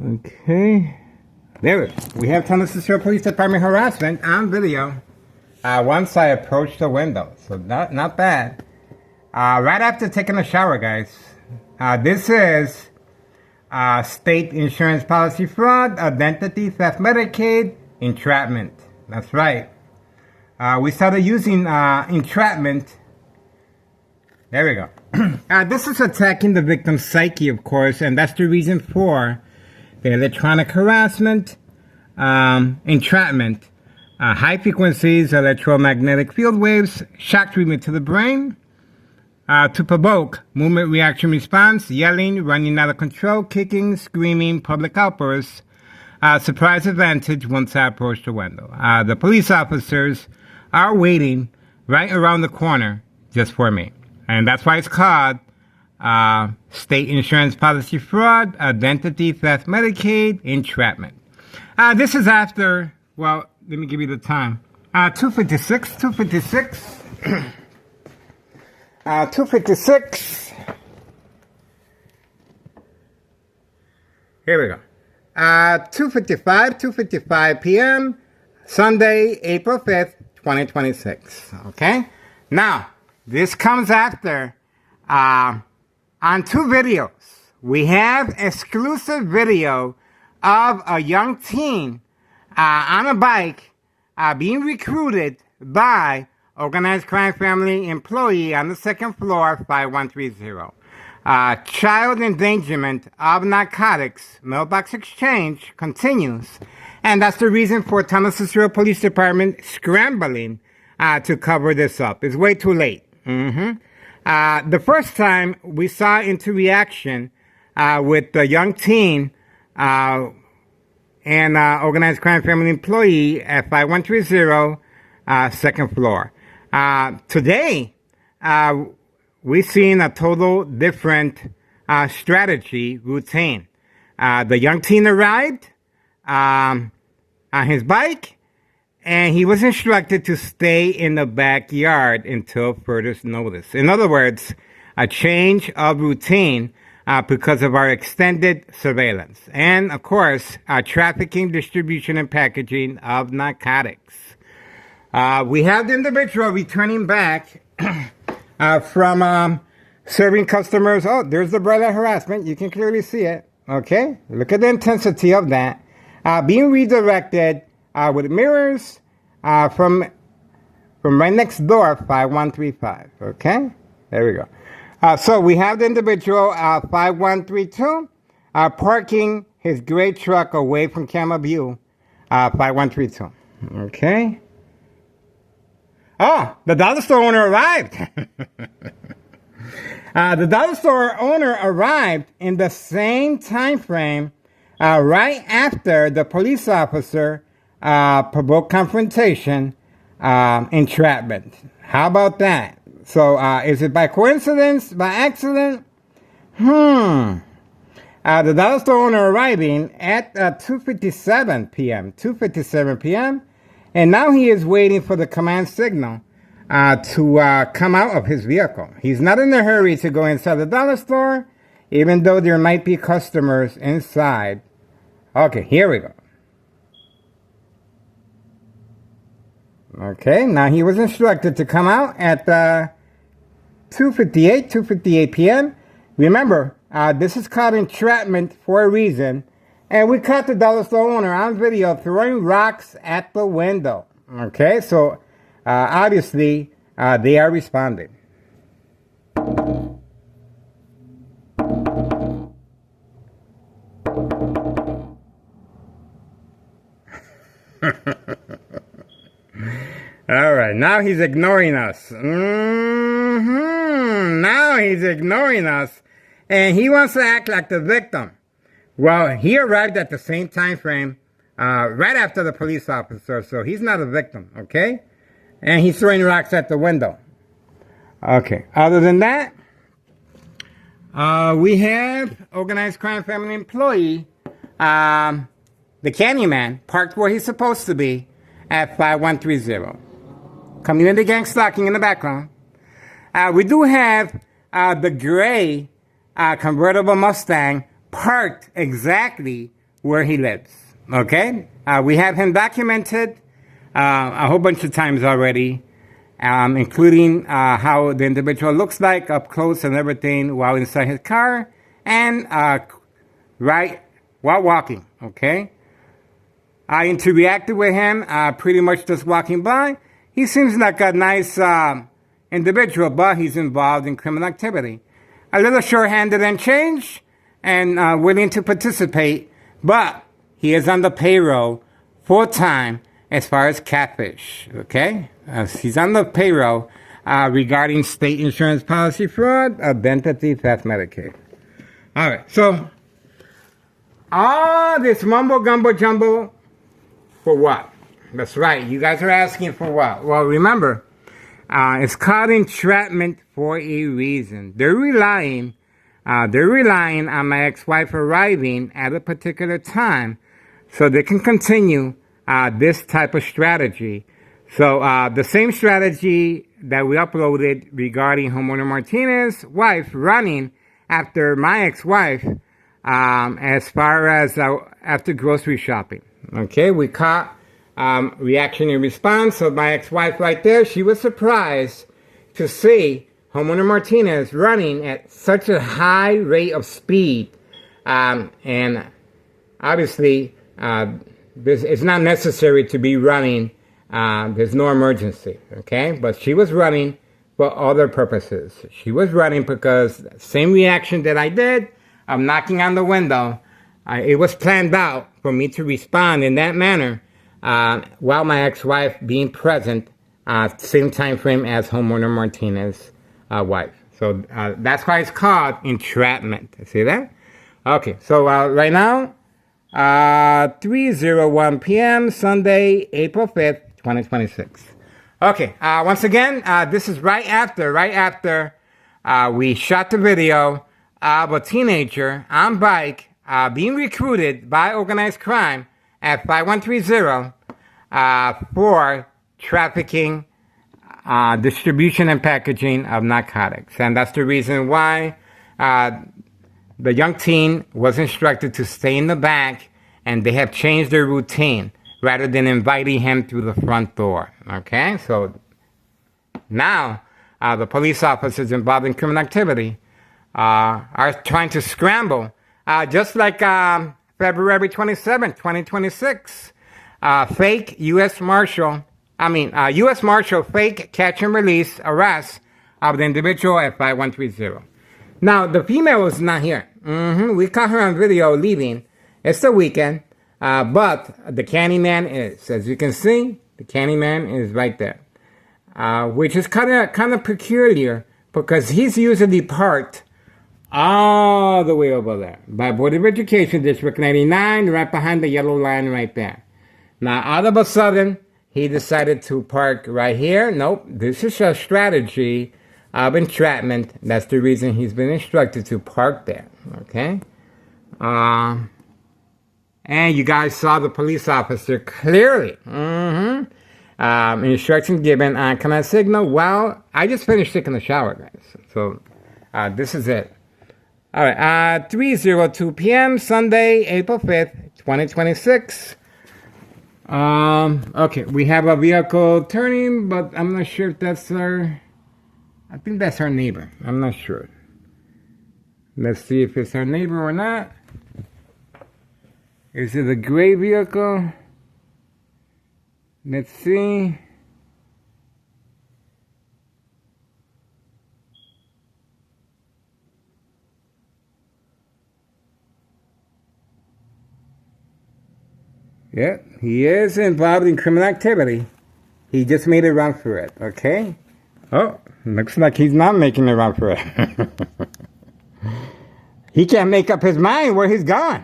Okay. There we have Tennessee Police Department harassment on video. Once I approached the window, so not bad. Right after taking a shower, guys. This is state insurance policy fraud, identity theft, Medicaid, entrapment. That's right. We started using entrapment. There we go. This is attacking the victim's psyche, of course, and that's the reason for the electronic harassment, entrapment, high frequencies, electromagnetic field waves, shock treatment to the brain, to provoke movement reaction response, yelling, running out of control, kicking, screaming, public outbursts, surprise advantage once I approach the window. The police officers are waiting right around the corner just for me. And that's why it's called state insurance policy fraud, identity theft, Medicaid, entrapment. This is after, well, let me give you the time. 2:56. 2:56. Here we go. 2:55 p.m. Sunday, April 5th, 2026. Okay? Now, this comes after, on two videos. We have exclusive video of a young teen on a bike being recruited by organized crime family employee on the second floor, 5130. Child endangerment of narcotics mailbox exchange continues. And that's the reason for Tennessee Police Department scrambling to cover this up. It's way too late. The first time we saw into reaction with the young teen and organized crime family employee at 5130 second floor. Today, we've seen a total different strategy routine. The young teen arrived on his bike, and he was instructed to stay in the backyard until further notice. In other words, a change of routine because of our extended surveillance. And, of course, trafficking, distribution, and packaging of narcotics. We have the individual returning back from serving customers. Oh, there's the brother harassment. You can clearly see it. Okay? Look at the intensity of that. Being redirected with mirrors from right next door, 5135. Okay? There we go. So we have the individual 5132 parking his gray truck away from camera view, 5132. Okay? Oh, the dollar store owner arrived. The dollar store owner arrived in the same time frame right after the police officer provoked confrontation, entrapment. How about that? So, is it by coincidence, by accident? The dollar store owner arriving at 2:57 p.m. 2:57 p.m. And now he is waiting for the command signal to come out of his vehicle. He's not in a hurry to go inside the dollar store, even though there might be customers inside. Okay, here we go. Okay, now he was instructed to come out at 2:58 p.m. Remember, this is called entrapment for a reason. And we caught the dollar store owner on video throwing rocks at the window. Okay, so obviously they are responding. All right, now he's ignoring us. Now he's ignoring us, and he wants to act like the victim. Well, he arrived at the same time frame, right after the police officer, so he's not a victim, okay? And he's throwing rocks at the window. Okay, other than that, we have organized crime family employee, the Candyman, parked where he's supposed to be at 5130. Community gang stalking in the background. We do have the gray convertible Mustang parked exactly where he lives. Okay? We have him documented a whole bunch of times already, including how the individual looks like up close and everything while inside his car and right while walking. Okay? I interacted with him pretty much just walking by. He seems like a nice individual, but he's involved in criminal activity. A little short-handed and change and willing to participate, but he is on the payroll full-time as far as catfish, okay? He's on the payroll regarding state insurance policy fraud, identity theft, Medicaid. All right, so all this mumbo-gumbo-jumbo for what? That's right, you guys are asking for what? Well, remember, it's called entrapment for a reason. They're relying on my ex-wife arriving at a particular time so they can continue this type of strategy. So the same strategy that we uploaded regarding homeowner Martinez's wife running after my ex-wife as far as after grocery shopping. Okay, we caught reaction and response of my ex-wife right there. She was surprised to see homeowner Martinez running at such a high rate of speed. And obviously, it's not necessary to be running. There's no emergency, okay? But she was running for other purposes. She was running because same reaction that I did, I'm knocking on the window. It was planned out for me to respond in that manner while my ex-wife being present, same time frame as homeowner Martinez's wife. So that's why it's called entrapment. See that? Okay, so right now, 3:01 p.m. Sunday, April 5th, 2026. Okay, once again, this is right after we shot the video of a teenager on bike being recruited by organized crime at 5130 for trafficking, distribution, and packaging of narcotics. And that's the reason why the young teen was instructed to stay in the back, and they have changed their routine rather than inviting him through the front door. Okay, so now the police officers involved in criminal activity are trying to scramble, just like February 27, 2026. Fake U.S. Marshal fake catch and release arrest of the individual at 5130. Now, the female is not here. We caught her on video leaving. It's the weekend, but the Candyman is. As you can see, the Candyman is right there, which is kind of peculiar because he's usually parked all the way over there by Board of Education District 99, right behind the yellow line right there. Now, all of a sudden, he decided to park right here. Nope, this is a strategy of entrapment. That's the reason he's been instructed to park there, okay? And you guys saw the police officer clearly. Instructions given on command signal. Well, I just finished taking a shower, guys. So, this is it. All right, 3:02 p.m. Sunday, April 5th, 2026. Okay, we have a vehicle turning, but I'm not sure if that's our... I think that's our neighbor. I'm not sure. Let's see if it's our neighbor or not. Is it a gray vehicle? Let's see. Yeah, he is involved in criminal activity. He just made a run for it, okay? Oh, looks like he's not making a run for it. He can't make up his mind where he's going.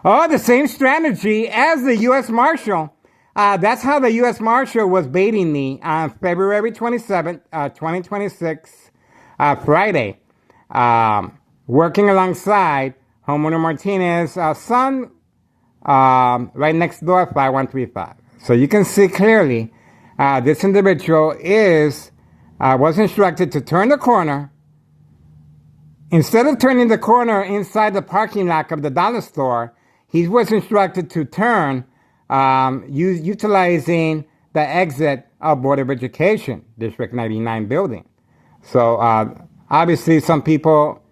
Oh, the same strategy as the U.S. Marshal. That's how the U.S. Marshal was baiting me on February 27th, 2026, Friday, working alongside homeowner Martinez's son, right next door, 5135. So you can see clearly this individual was instructed to turn the corner. Instead of turning the corner inside the parking lot of the dollar store, he was instructed to turn utilizing the exit of Board of Education, District 99 building. So obviously some people,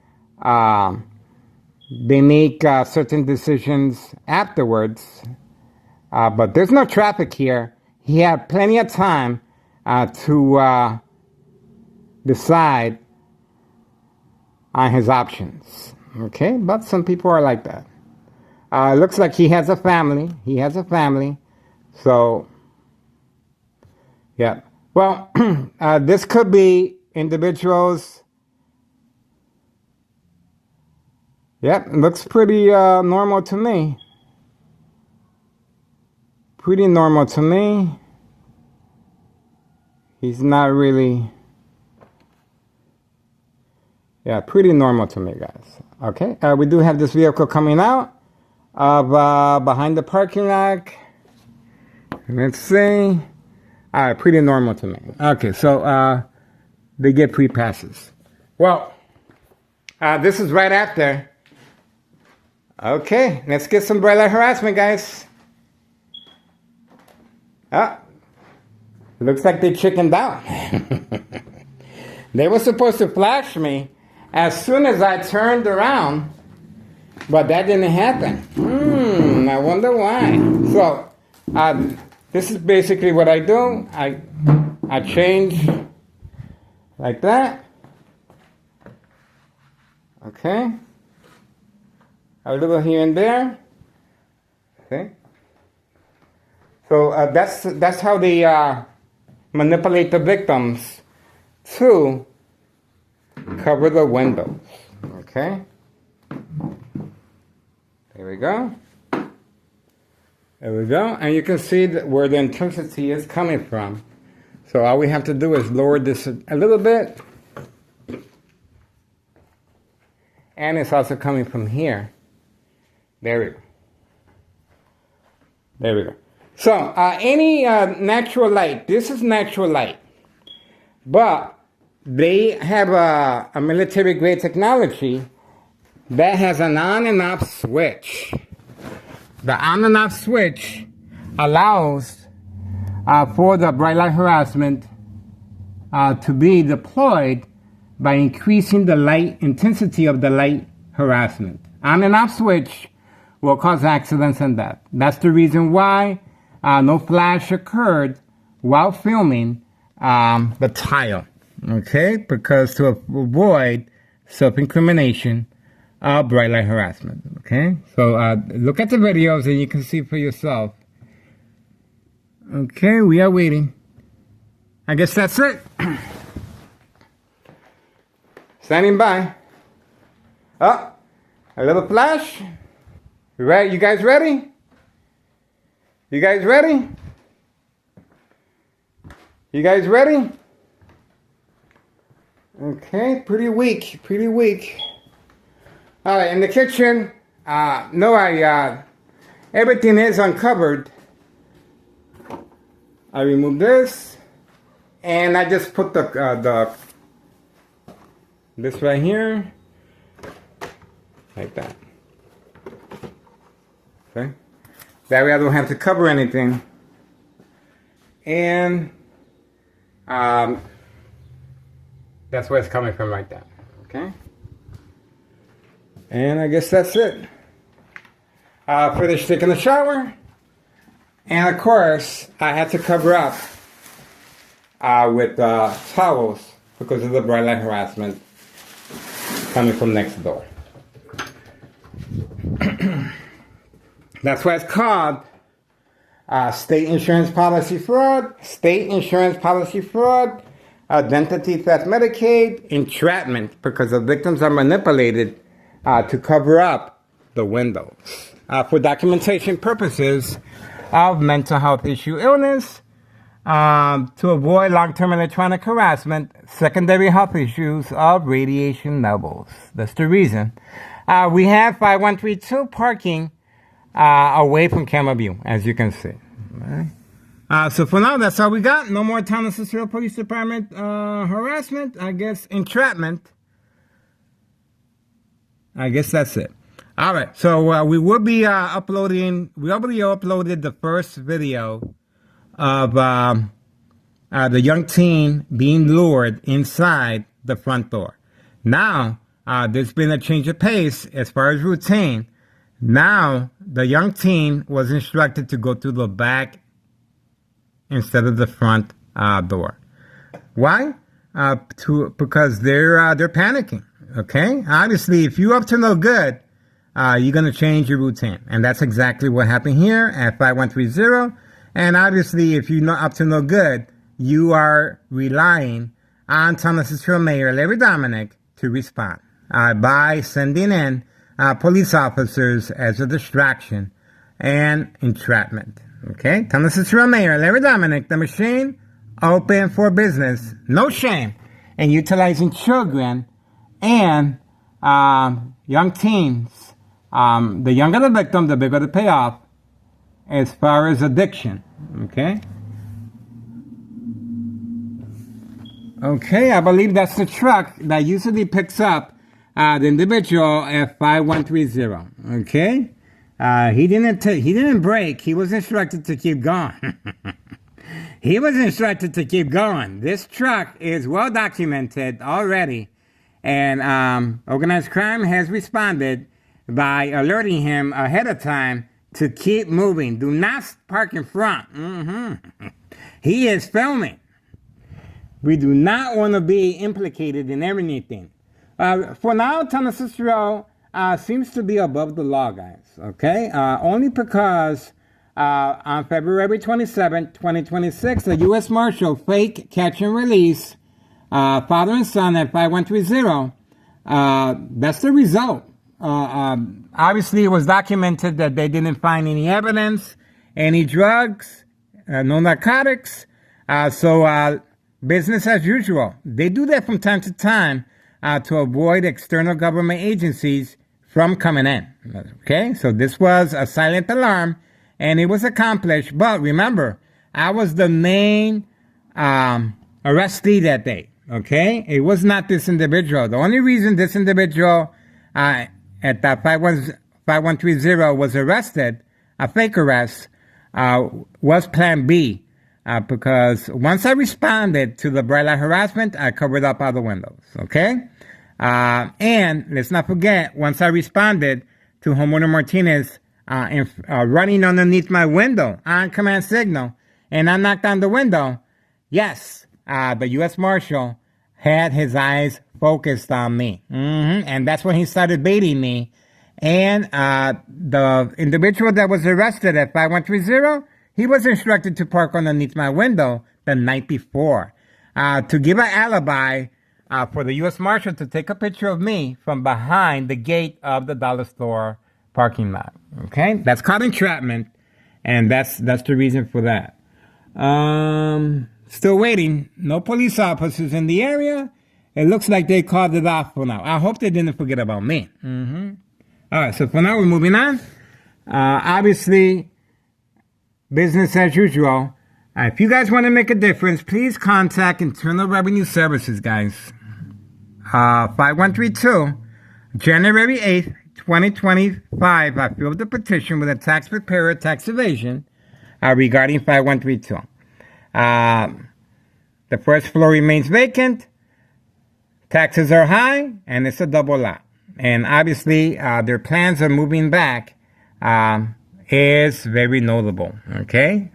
they make certain decisions afterwards, but there's no traffic here. He had plenty of time to decide on his options. Okay, but some people are like that. It looks like he has a family. He has a family. So, yeah. Well, this could be individuals. Yep, looks pretty normal to me. Pretty normal to me. He's not really... Yeah, pretty normal to me, guys. Okay, we do have this vehicle coming out of behind the parking lot. Let's see. All right, pretty normal to me. Okay, so they get free passes. Well, this is right after. Okay, let's get some bright light harassment, guys. Looks like they chickened out. They were supposed to flash me as soon as I turned around, but that didn't happen. I wonder why. So, this is basically what I do. I change like that. Okay. A little here and there. Okay. So that's how they manipulate the victims to cover the windows. Okay. There we go. There we go. And you can see where the intensity is coming from. So all we have to do is lower this a little bit. And it's also coming from here. There we go. There we go. So any natural light, this is natural light. But they have a military grade technology that has an on and off switch. The on and off switch allows for the bright light harassment to be deployed by increasing the light intensity of the light harassment. On and off switch will cause accidents and death. That's the reason why no flash occurred while filming the tile. Okay, because to avoid self-incrimination of bright light harassment. Okay, so look at the videos and you can see for yourself. Okay, we are waiting. I guess that's it. Standing by. Oh, a little flash. Right, you guys ready? You guys ready? You guys ready? Okay, pretty weak, pretty weak. All right, in the kitchen, everything is uncovered. I remove this, and I just put this right here, like that. Okay, that way I don't have to cover anything, and that's where it's coming from right there. Okay. And I guess that's it. Finished taking the shower. And of course, I had to cover up with towels because of the bright light harassment coming from next door. That's why it's called state insurance policy fraud, identity theft, Medicaid, entrapment, because the victims are manipulated to cover up the windows for documentation purposes of mental health issue illness, to avoid long-term electronic harassment, secondary health issues of radiation levels. That's the reason. We have 5132 parking away from camera view, as you can see. Right. So for now, that's all we got. No more Town of Cicero Police Department entrapment. I guess that's it. All right, so we will be uploading. We already uploaded the first video of the young teen being lured inside the front door. Now, there's been a change of pace as far as routine. Now, the young teen was instructed to go through the back instead of the front door. Why? Because they're panicking. Okay, obviously, if you're up to no good, you're gonna change your routine, and that's exactly what happened here at 5130. And obviously, if you're not up to no good, you are relying on Thomas Mayor Larry Dominic to respond by sending in police officers as a distraction and entrapment. Okay, Thomas Mayor Larry Dominic, the machine, open for business, no shame, in utilizing children and young teens. The younger the victim, the bigger the payoff as far as addiction. Okay. Okay, I believe that's the truck that usually picks up the individual at 5130. Okay. He didn't break. He was instructed to keep going. He was instructed to keep going. This truck is well documented already, and organized crime has responded by alerting him ahead of time to keep moving. Do not park in front. He is filming. We do not want to be implicated in anything. For now, Thomas Cicero seems to be above the law, guys. Okay? Only because on February 27, 2026, the U.S. Marshal fake catch and release father and son at 5130. That's the result. Obviously, it was documented that they didn't find any evidence, any drugs, no narcotics. So business as usual. They do that from time to time to avoid external government agencies from coming in. Okay, so this was a silent alarm, and it was accomplished. But remember, I was the main arrestee that day. Okay, it was not this individual. The only reason this individual at that 5130 was arrested, a fake arrest, was Plan B. Because once I responded to the bright light harassment, I covered up all the windows, okay? And let's not forget, once I responded to homeowner Martinez running underneath my window on command signal, and I knocked on the window, yes, the U.S. Marshal had his eyes focused on me. And that's when he started baiting me. And the individual that was arrested at 5130, he was instructed to park underneath my window the night before to give an alibi for the U.S. Marshal to take a picture of me from behind the gate of the dollar store parking lot. Okay, that's called entrapment, and that's the reason for that. Still waiting. No police officers in the area. It looks like they called it off for now. I hope they didn't forget about me. All right, so for now we're moving on. Obviously, business as usual. If you guys want to make a difference, please contact Internal Revenue Services, guys. 5132, January 8th, 2025. I filled the petition with a tax preparer, tax evasion, regarding 5132. The first floor remains vacant. Taxes are high, and it's a double lot. And obviously, their plans of moving back is very notable, okay?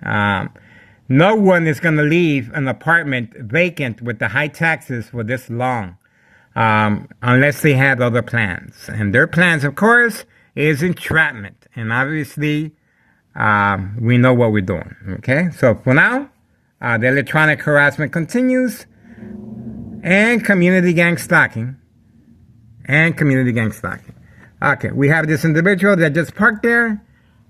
No one is going to leave an apartment vacant with the high taxes for this long unless they have other plans. And their plans, of course, is entrapment. And obviously, we know what we're doing, okay? So for now, the electronic harassment continues, and community gang stalking. Okay, we have this individual that just parked there.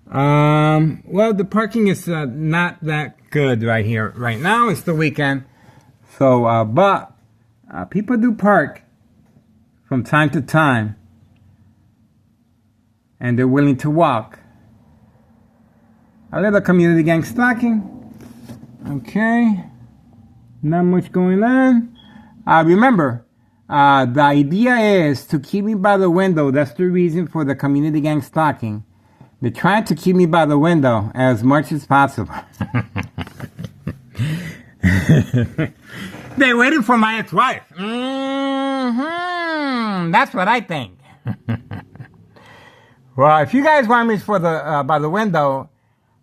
Well, the parking is not that good right here, right now. It's the weekend. So, but people do park from time to time, and they're willing to walk. A little community gang stalking. Okay, not much going on. Remember, The idea is to keep me by the window. That's the reason for the community gang stalking. They're trying to keep me by the window as much as possible. They're waiting for my ex-wife. That's what I think. Well, if you guys want me for the by the window,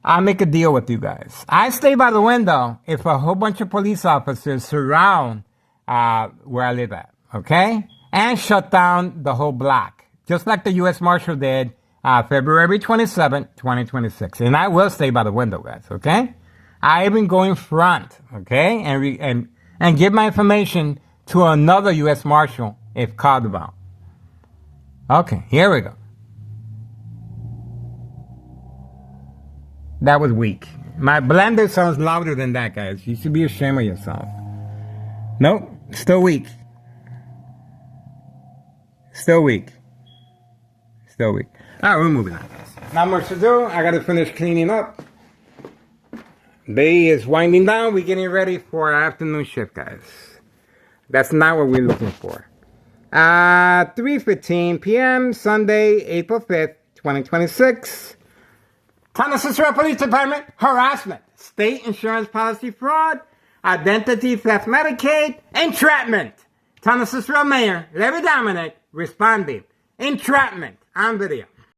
I'll make a deal with you guys. I stay by the window if a whole bunch of police officers surround where I live at, okay? And shut down the whole block, just like the U.S. Marshal did February 27, 2026. And I will stay by the window, guys, okay? I even go in front, okay? And give my information to another U.S. Marshal if called about. Okay, here we go. That was weak. My blender sounds louder than that, guys. You should be ashamed of yourself. Nope, still weak. Still weak. Still weak. Alright, we're moving on, guys. Not much to do. I gotta finish cleaning up. Day is winding down. We're getting ready for our afternoon shift, guys. That's not what we're looking for. 3:15 p.m. Sunday, April 5th, 2026. Town of Cicero Police Department, harassment, state insurance policy fraud, identity theft Medicaid, entrapment. Town of Cicero Mayor, Levy Dominic, responding. Entrapment on video.